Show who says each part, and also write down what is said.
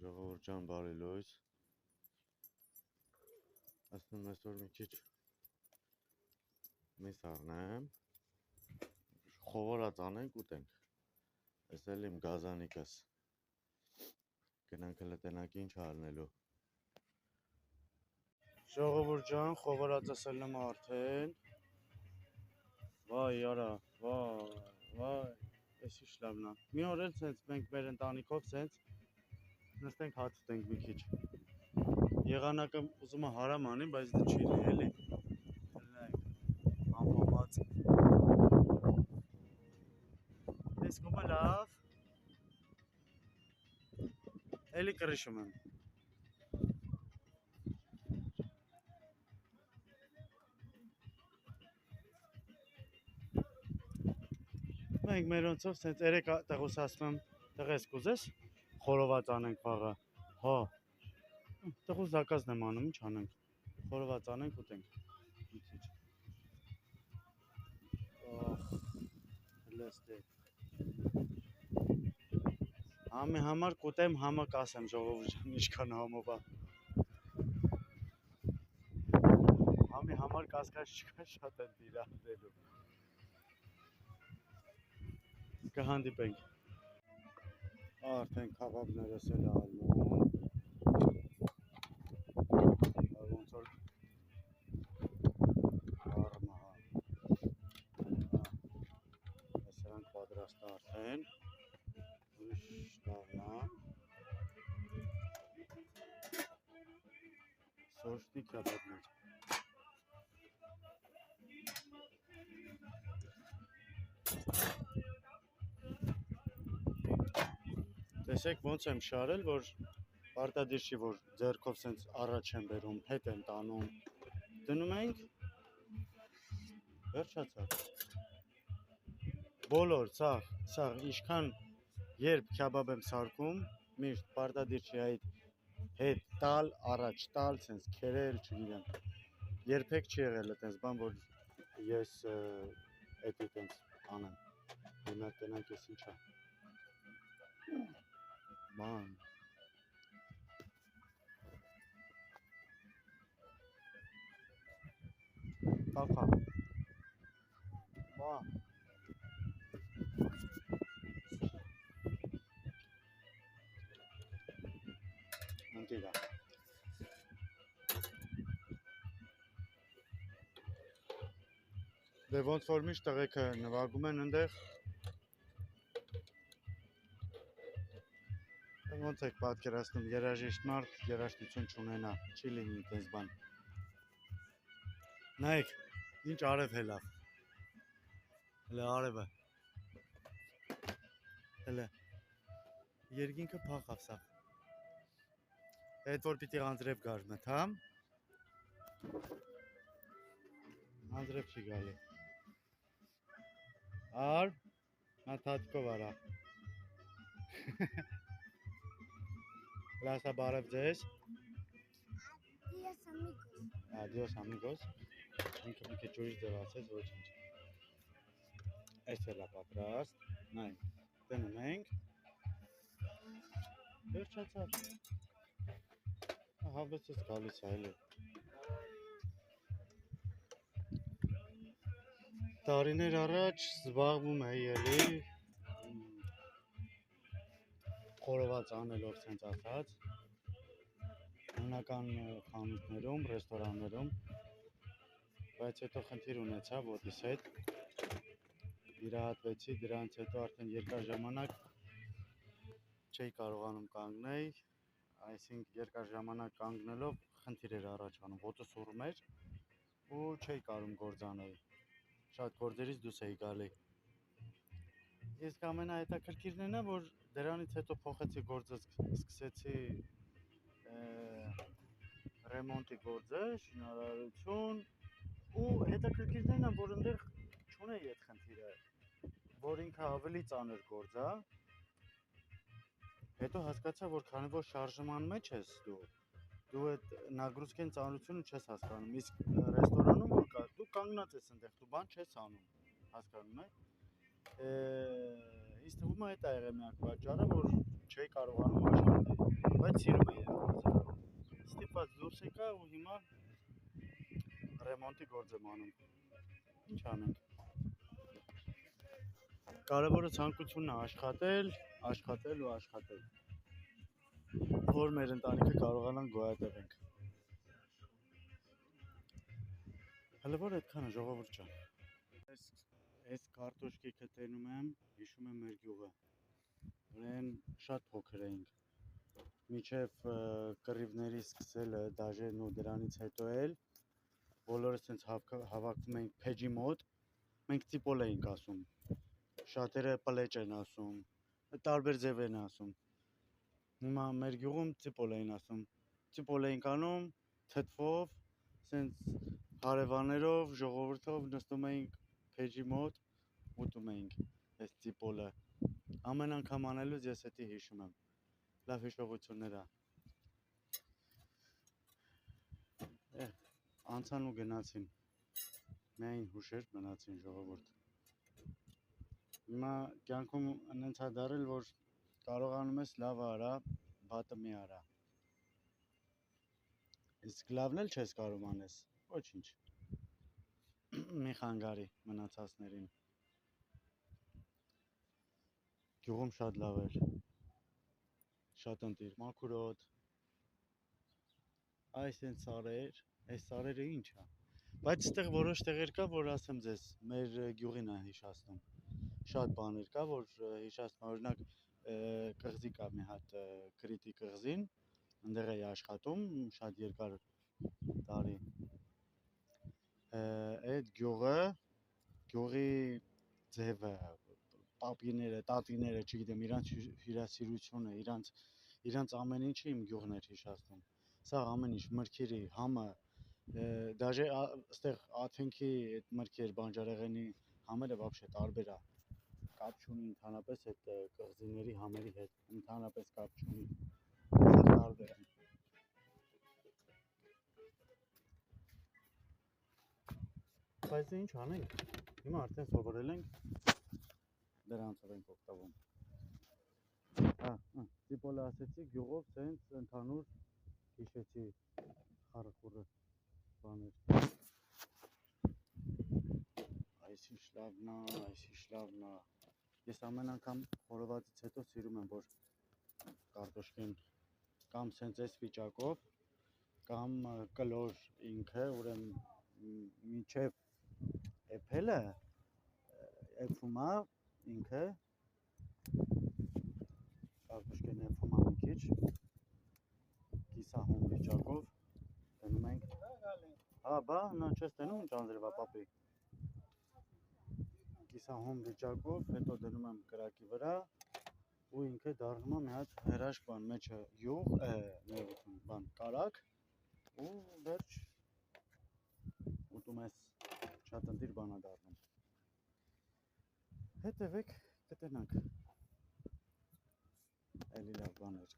Speaker 1: Ժողովուրդ ջան, բարի լույս։ Ասում այսօր մի քիչ միս առնեմ, խովորած անենք ուտենք։ Այս էլ իմ գազանիկս։ Գնանք հլը տենակ ինչ առնելու։ Ժողովուրդ ջան, խովորածս էլ նմ արդեն։ Վայ, արա, վայ, այս ինչ լավն է։ Մի օր էլ սենց մենք մեր ընտանիքով սենց նստենք հաց ուտենք մի քիչ։ Եղանակը ուզում է հարամ անի, բայց դա չի լի, էլի։ Ամոմած։ Ես կոմա լավ։ Էլի կրիշում եմ։ Մենք մերոնցով սենց երեք տեղուս ասում եմ, տեղես կուզես, խորոված անենք վաղը, հա, տեղուս զակազն եմ անում, ինչ անենք, խորոված անենք ուտենք, մի քիչ, լստե, համի համար կուտեմ, համը կասեմ ժողովուրդ ջան, ինչքան համով է, համի համար կասկած չկա շատ են տիրանդելու, կհանդիպենք, արդեն քավաբներս էլ ալնում, ոնց որ առմա, սրանք պատրաստ արդեն, ույշ լավնա, սորշտի քյաբաբներ, տեսեք ոնց եմ շարել, որ պարտադիր չի, որ ձեռքով սենց առաջ եմ բերում, հետ եմ տանում, դնում ենք, վերջացավ, բոլոր, սաղ, իշքան երբ քյաբաբ եմ սարկում, միշտ պարտադիր չի այդ հետ տալ, առաջ տալ, սենց քերել, չգիտեմ, երբեք չի եղել այտենց բան, որ ես էդի տենց անեմ, հիմա տնանք ես ինչա, բան, կավխա, բան, ընտիրա, դե ոնց որ միշտ տղեքը նվագում են ընդեղ, ոնց եք պատկերացնում, երաժիշտ մարդ երաժշտություն չունենա, չի լինի այդպես բան։ Նայեք, ինչ արև հելավ։ Հələ արևը։ Հələ երկինքը փախավ սա։ Այդ որ պիտի անձրև գար մթամ։ Անձրև չի գալի։ Ար, մաթաթկով արա։ Լասա բարև ձեզ։ Adios amigos։ Ինքը մի քիչ ուրիշ ձևացեց, ոչինչ։ Այս էլ է պատրաստ, նայ, տնում ենք, վերջացավ, հավեցից գալիս է էլի, տարիներ առաջ զբաղվում էի էլի, խորոված անելով սենց ասած, հնական խանութներում, ռեստորաններում, բայց հետո խնդիր ունեցա ոտիս հետ, վիրահատվեցի, դրանց հետո արդեն երկար ժամանակ չէի կարողանում կանգնել, այսինքն երկար ժամանակ կանգնելով խնդիր էր առաջանում, ոտս ուրում էր ու չէի կարում գործանել, շատ գործերից դուրս էի գալի։ Իսկ ամենահետաքրքիրն է նա, որ դրանից հետո փոխեցի գործը, սկսեցի ռեմոնտի գործը, շինարարություն ու հետաքրքիրն է նա, որ ընդեղ չունեի այդ խնդիրը, որ ինքը ավելի ծանր գործ է, հետո հասկացա, որ քանի որ շարժման մեջ ես դու այդ նագրուսկեն ծանրությունը չես հասկանում, իսկ ռեստորանում որ կա, դու կանգնած ես ընդեղ, դու բան չես անում, հասկանում եք, ինձ թվում է այդ է եղել միակ պատճառը, որ չէի կարողանում աշխատել, բայց սիրում է երևակայել։ Ստիպված դուրս եկա ու հիմա ռեմոնտի գործ եմ անում։ Ինչ անենք։ Կարևորը ցանկությունն է աշխատել ու աշխատել, որ մեր ընտանիքը կարողանան գոյատևենք։ Հələ որ այդքանը ժողովուրդ ջան։ Այս կարտոշկիկը տենում եմ, հիշում եմ մեր գյուղը։ Ուրեն շատ փոքր էինք։ Մինչև կռիվների սկսելը դաժեն ու դրանից հետո էլ բոլորս ցենց հավաքվում էինք փեջի մոտ, մենք ծիպոլ էինք ասում։ Շատերը պլեճ են ասում, տարբեր ձև են ասում։ Հիմա մեր գյուղում ծիպոլ էին ասում։ Ծիպոլ էինք անում թթվով, ցենց հարևաններով, ժողովրդով նստում էինք փեջի մոտ, ուտում էինք այս ծիպոլը։ Ամեն անգամ անելուց ես էդի հիշում եմ։ Լավ հիշողություններ է։ Անցան ու գնացին։ Միայն հուշեր մնացին ժողովուրդ։ Հիմա կյանքում այնց է դարել, որ կարողանում ես լավը արա, վատը մի արա։ Իսկ լավն էլ չես կարող անես, ոչինչ։ Մի խանգարի մնացածներին։ Գյուղում շատ լավ էր։ Շատ ընտիր, մաքուրոտ։ Այս են սարեր, այս սարերը ինչ է։ Բայց այստեղ որոշ տեղեր կա, որ ասեմ ձեզ, մեր գյուղին է հիշացնում։ Շատ բաներ կա, որ հիշացնում, օրինակ կղզի կա մի հատ Կրիտի կղզին, այնտեղ էի աշխատում շատ երկար տարի։ Այդ գյուղի ձևը, պապիները, տատիները, չգիտեմ, իրանց հյուրասիրությունը, իրանց ամեն ինչը իմ գյուղն էր հիշացնում։ Սա ամեն ինչ, մրգերի, համը, դաժե այստեղ Աթենքի այդ մրգեր, բանջարեղենի համերը вообще տարբեր է։ Կապ չունի ընդհանրապես այդ կղզիների համերի հետ, ընդհանրապես կապ չունի։ Շատ տարբեր են։ Բայց ինչ անենք, հիմա արդեն սովորել ենք, դրանցով ենք օգտվում։ Ծիպոլը ասեցի, գյուղով ցենց ընդհանուր հիշեցի խարխուրը բաներ։ Այս ինչ լավն է, այս ինչ լավն է։ Ես ամեն անգամ խորովածից հետո սիրում եմ, որ կարտոշկին կամ ցենց այս վիճակով, կամ կլոր ինքը, ուրեմն մինչև էփելը, էփում է ինքը, կարտոշկին էփում է մի քիչ, կիսահոմ վիճակով դնում ենք։ Հա, բա, նա չես տենում ինչ անձրև է, պապի։ Կիսահոմ վիճակով, հետո դնում եմ կրակի վրա ու ինքը դառնում է մի հատ հրաշք բան, մեջը յուղ, բան, կարագ ու վերջ ուտում ես, շատ ընտիր բան է դառնում։ Հետևեք, կտենանք էլի լավ բաներ։